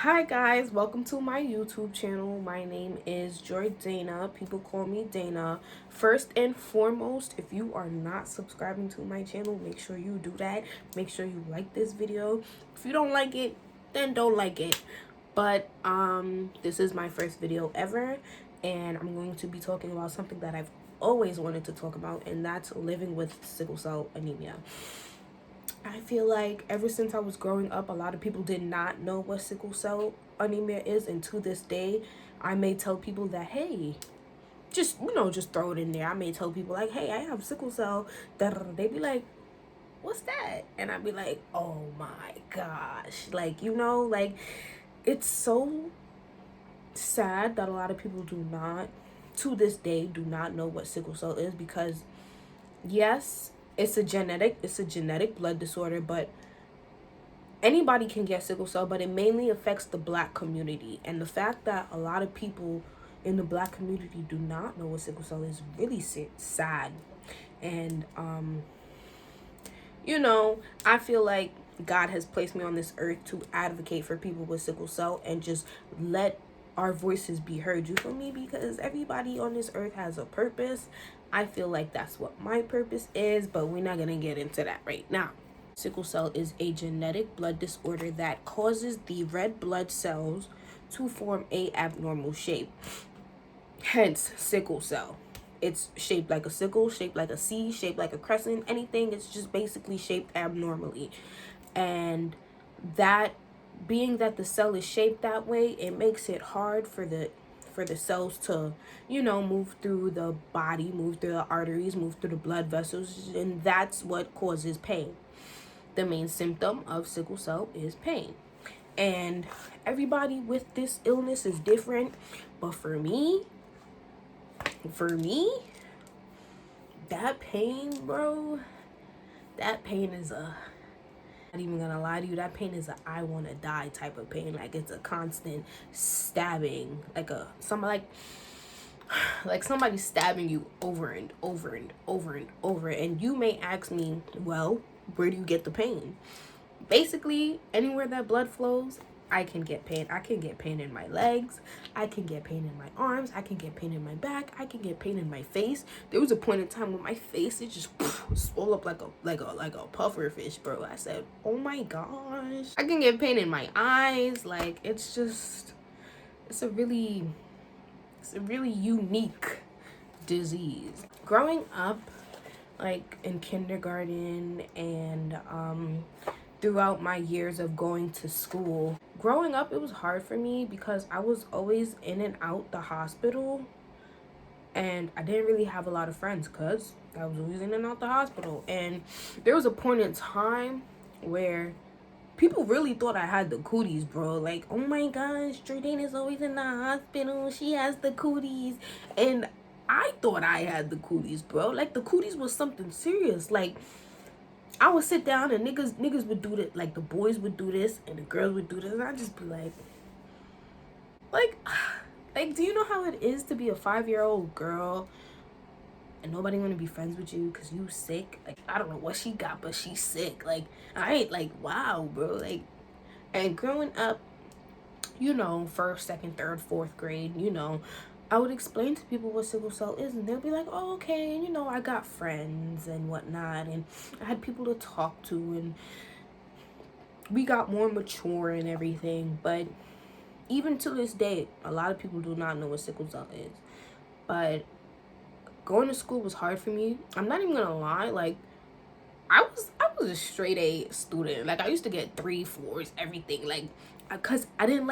Hi guys, welcome to my YouTube channel. My name is Jordana. People call me Dana. First and foremost, if you are not subscribing to my channel, make sure you do that. Make sure you like this video. If you don't like it, then don't like it. But this is my first video ever, and I'm going to be talking about something that I've always wanted to talk about, and that's living with sickle cell anemia. I feel like ever since I was growing up, a lot of people did not know what sickle cell anemia is, and to this day, I may tell people that, hey, just throw it in there. I may tell people like, hey, I have sickle cell. They be like, what's that? And I'd be like, oh my gosh, like it's so sad that a lot of people do not, to this day, do not know what sickle cell is because yes, it's a genetic blood disorder, but anybody can get sickle cell, but it mainly affects the Black community. And the fact that a lot of people in the Black community do not know what sickle cell is really sad. And I feel like God has placed me on this earth to advocate for people with sickle cell and just let our voices be heard. You feel me? Because everybody on this earth has a purpose. I feel like that's what my purpose is, but we're not gonna get into that right now. Sickle cell is a genetic blood disorder that causes the red blood cells to form a abnormal shape. Hence, sickle cell. It's shaped like a sickle, shaped like a C, shaped like a crescent, anything. It's just basically shaped abnormally. And that, being that the cell is shaped that way, it makes it hard for the cells to, move through the body, move through the arteries, move through the blood vessels, and that's what causes pain. The main symptom of sickle cell is pain. And everybody with this illness is different, but for me, that pain, bro, that pain is not even gonna lie to you, that pain is a I wanna die type of pain. Like, it's a constant stabbing, like somebody stabbing you over and over and over and over. And you may ask me, well, where do you get the pain? Basically, anywhere that blood flows, I can get pain. I can get pain in my legs. I can get pain in my arms. I can get pain in my back. I can get pain in my face. There was a point in time when my face, it just swelled up like a puffer fish, bro. I said, oh my gosh. I can get pain in my eyes. Like, it's a really unique disease. Growing up, like in kindergarten and throughout my years of going to school, growing up, it was hard for me because I was always in and out the hospital, and I didn't really have a lot of friends because I was always in and out the hospital. And there was a point in time where people really thought I had the cooties, bro. Like, oh my gosh, Jordana's always in the hospital, she has the cooties. And I thought I had the cooties, bro. Like, the cooties was something serious. Like, I would sit down and niggas would do that. Like, the boys would do this and the girls would do this, and I'd just be like, do you know how it is to be a 5-year-old girl and nobody want to be friends with you because you sick? Like, I don't know what she got, but she's sick. Like, I ain't like, wow, bro. Like, and growing up, first, second, third, fourth grade, I would explain to people what sickle cell is, and they'll be like, oh, okay, and I got friends and whatnot, and I had people to talk to, and we got more mature and everything. But even to this day, a lot of people do not know what sickle cell is. But going to school was hard for me. I'm not even gonna lie, like, I was a straight A student. Like, I used to get 3, 4s, everything. Like, cause I didn't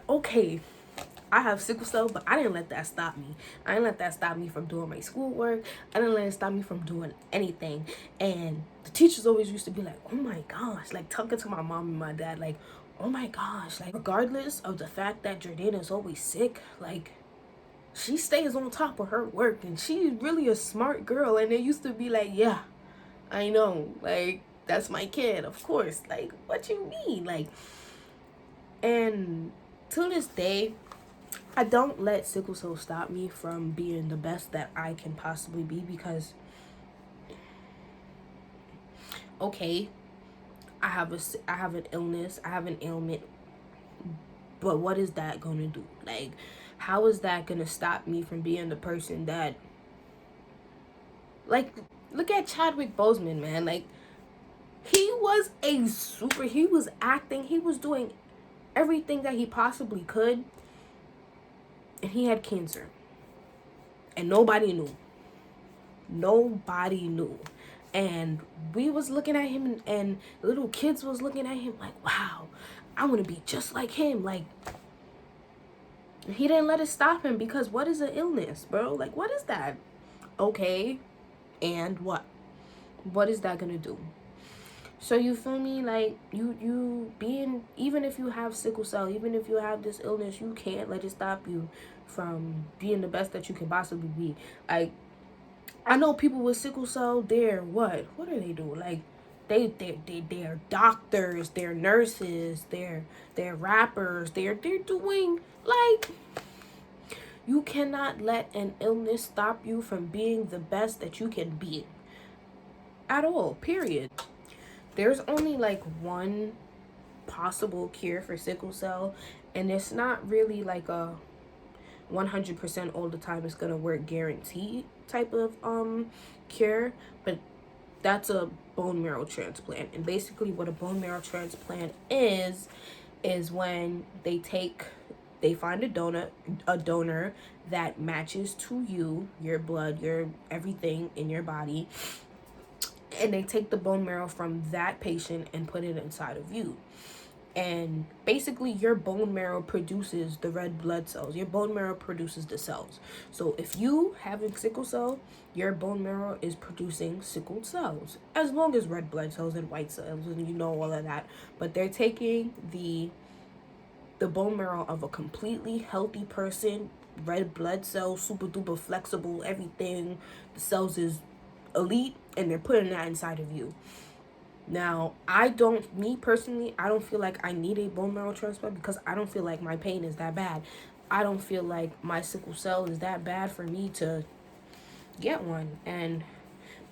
okay, I have sickle cell, but I didn't let that stop me. I didn't let that stop me from doing my schoolwork. I didn't let it stop me from doing anything. And the teachers always used to be like, oh my gosh, like talking to my mom and my dad, like, oh my gosh, like, regardless of the fact that Jordana is always sick, like, she stays on top of her work, and she's really a smart girl. And they used to be like, yeah, I know, like, that's my kid, of course. Like, what you mean? Like, and to this day, I don't let sickle cell stop me from being the best that I can possibly be, because, okay, I have an illness, I have an ailment, but what is that gonna do? Like, how is that gonna stop me from being the person that, like, look at Chadwick Boseman, man. Like, he was he was acting, he was doing everything that he possibly could, and he had cancer. And nobody knew. Nobody knew. And we was looking at him, and little kids was looking at him like, wow, I want to be just like him. Like, he didn't let it stop him, because what is an illness, bro? Like, what is that? Okay, and what? What is that gonna do? So you feel me? Like, you being, even if you have sickle cell, even if you have this illness, you can't let it stop you from being the best that you can possibly be. Like, I know people with sickle cell, they're what? What are they doing? Like, they're doctors, they're nurses, they're rappers, they're doing, like, you cannot let an illness stop you from being the best that you can be. At all, period. There's only like one possible cure for sickle cell, and it's not really like a 100% all the time it's gonna work guaranteed type of cure, but that's a bone marrow transplant. And basically what a bone marrow transplant is when they find a donor that matches to you, your blood, your everything in your body, and they take the bone marrow from that patient and put it inside of you. And basically your bone marrow produces the red blood cells. Your bone marrow produces the cells. So if you having sickle cell, your bone marrow is producing sickled cells, as long as red blood cells and white cells, and you know all of that. But they're taking the bone marrow of a completely healthy person, red blood cells, super duper flexible, everything, the cells is elite, and they're putting that inside of you. Now, me personally, I don't feel like I need a bone marrow transplant, because I don't feel like my pain is that bad. I don't feel like my sickle cell is that bad for me to get one. And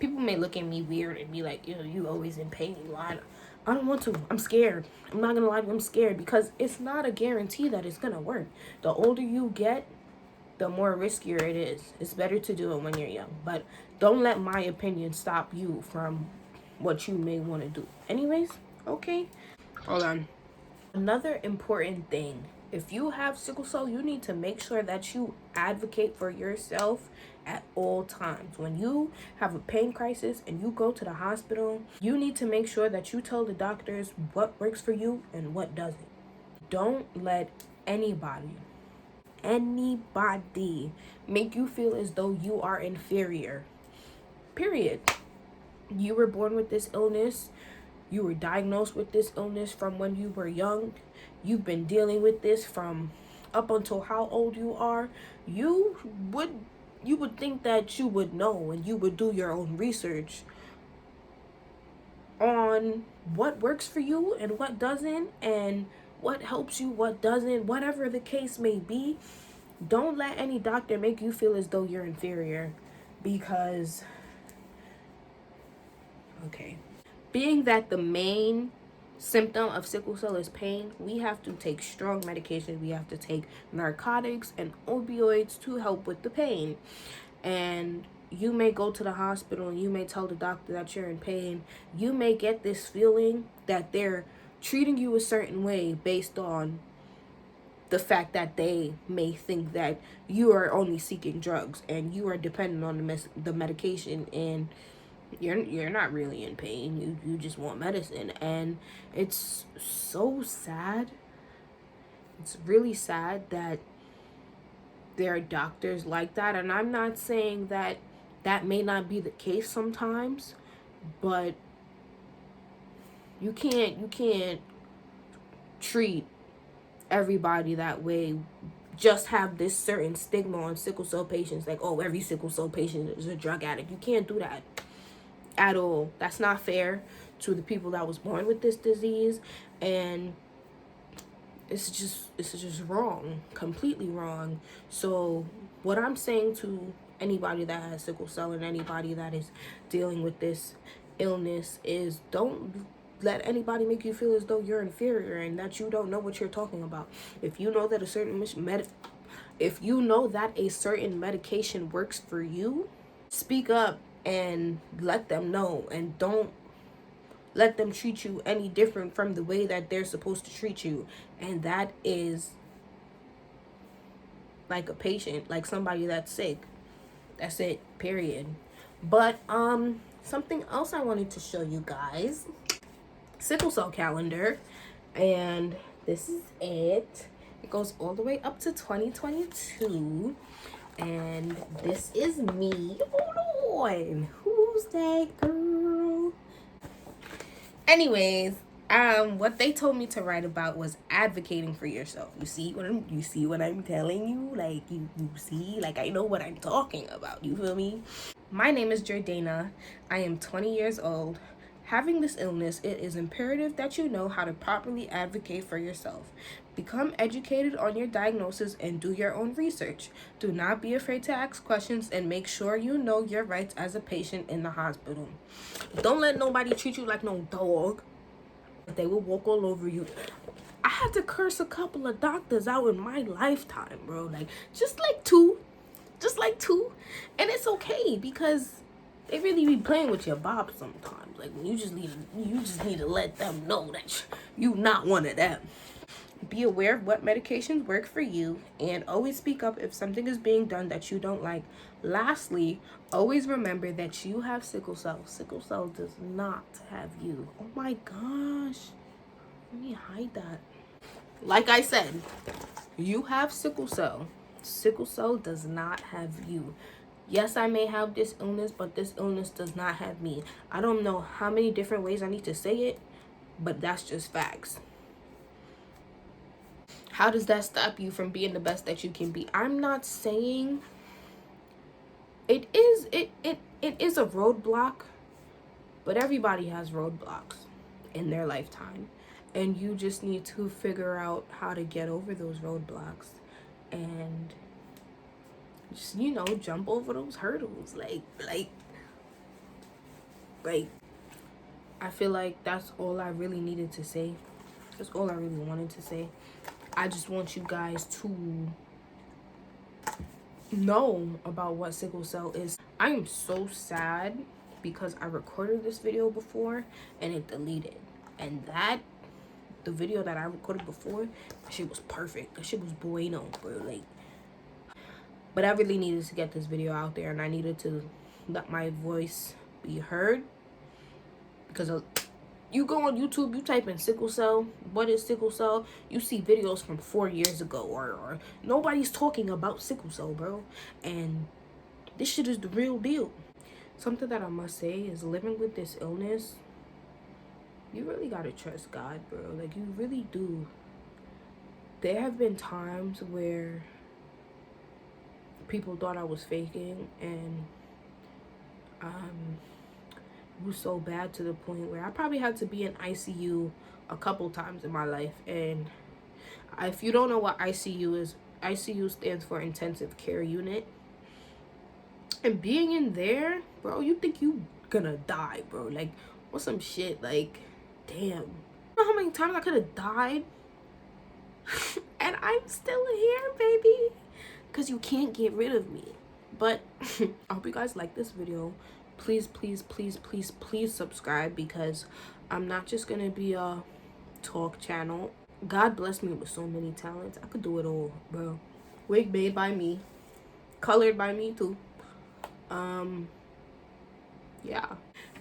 people may look at me weird and be like, you always in pain. Why? I don't want to. I'm scared. I'm not gonna lie to you, I'm scared, because it's not a guarantee that it's gonna work. The older you get, the more riskier it is. It's better to do it when you're young. But don't let my opinion stop you from what you may want to do. Anyways, okay. Hold on. Another important thing. If you have sickle cell, you need to make sure that you advocate for yourself at all times. When you have a pain crisis and you go to the hospital, you need to make sure that you tell the doctors what works for you and what doesn't. Don't let anybody make you feel as though you are inferior. Period. You were born with this illness. You were diagnosed with this illness from when you were young. You've been dealing with this from up until how old you are. You would think that you would know, and you would do your own research on what works for you and what doesn't, and what helps you, what doesn't, whatever the case may be. Don't let any doctor make you feel as though you're inferior, because, okay, being that the main symptom of sickle cell is pain, we have to take strong medication. We have to take narcotics and opioids to help with the pain. And you may go to the hospital and you may tell the doctor that you're in pain. You may get this feeling that they're treating you a certain way based on the fact that they may think that you are only seeking drugs and you are dependent on the medication, and you're not really in pain. You just want medicine. And it's so sad. It's really sad that there are doctors like that. And I'm not saying that may not be the case sometimes, but you can't treat everybody that way. Just have this certain stigma on sickle cell patients, like, oh, every sickle cell patient is a drug addict. You can't do that at all. That's not fair to the people that was born with this disease, and it's just wrong, completely wrong. So what I'm saying to anybody that has sickle cell and anybody that is dealing with this illness is, don't let anybody make you feel as though you're inferior and that you don't know what you're talking about. If you know that if you know that a certain medication works for you, speak up and let them know, and don't let them treat you any different from the way that they're supposed to treat you. And that is like a patient, like somebody that's sick. That's it, period. But something else I wanted to show you guys, sickle cell calendar, and this is it. It goes all the way up to 2022, and this is me. Hold on, who's that girl? Anyways, what they told me to write about was advocating for yourself. You see what I'm telling you? Like you see, like I know what I'm talking about. You feel me? My name is Jordana. I am 20 years old. Having this illness, it is imperative that you know how to properly advocate for yourself. Become educated on your diagnosis and do your own research. Do not be afraid to ask questions, and make sure you know your rights as a patient in the hospital. Don't let nobody treat you like no dog. They will walk all over you. I had to curse a couple of doctors out in my lifetime, bro. Like, just like two. And it's okay, because they really be playing with your bop sometimes. Like, you just need to let them know that you not one of them. Be aware of what medications work for you, and always speak up if something is being done that you don't like. Lastly, always remember that you have sickle cell. Sickle cell does not have you. Oh my gosh. Let me hide that. Like I said, you have sickle cell. Sickle cell does not have you. Yes, I may have this illness, but this illness does not have me. I don't know how many different ways I need to say it, but that's just facts. How does that stop you from being the best that you can be? I'm not saying it is a roadblock, but everybody has roadblocks in their lifetime, and you just need to figure out how to get over those roadblocks and just, you know, jump over those hurdles. Like I feel like that's all I really needed to say. That's all I really wanted to say. I just want you guys to know about what sickle cell is. I am so sad because I recorded this video before and it deleted. And the video that I recorded before, that shit was perfect. That shit was bueno, bro. Like, but I really needed to get this video out there, and I needed to let my voice be heard, because you go on YouTube, you type in sickle cell, what is sickle cell, you see videos from 4 years ago, or nobody's talking about sickle cell, bro. And this shit is the real deal. Something that I must say is, living with this illness, you really gotta trust God, bro. Like, you really do. There have been times where people thought I was faking, and it was so bad to the point where I probably had to be in ICU a couple times in my life. And if you don't know what ICU is, ICU stands for intensive care unit. And being in there, bro, you think you gonna die, bro. Like, or some shit. Like, damn. You know how many times I could have died? And I'm still here, baby. Because you can't get rid of me. But I hope you guys like this video. Please subscribe, because I'm not just gonna be a talk channel. God blessed me with so many talents. I could do it all, bro. Wig made by me, colored by me too. Yeah,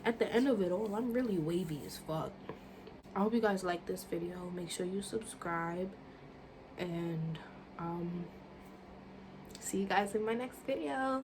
at the end of it all, I'm really wavy as fuck. I hope you guys like this video. Make sure you subscribe, and see you guys in my next video.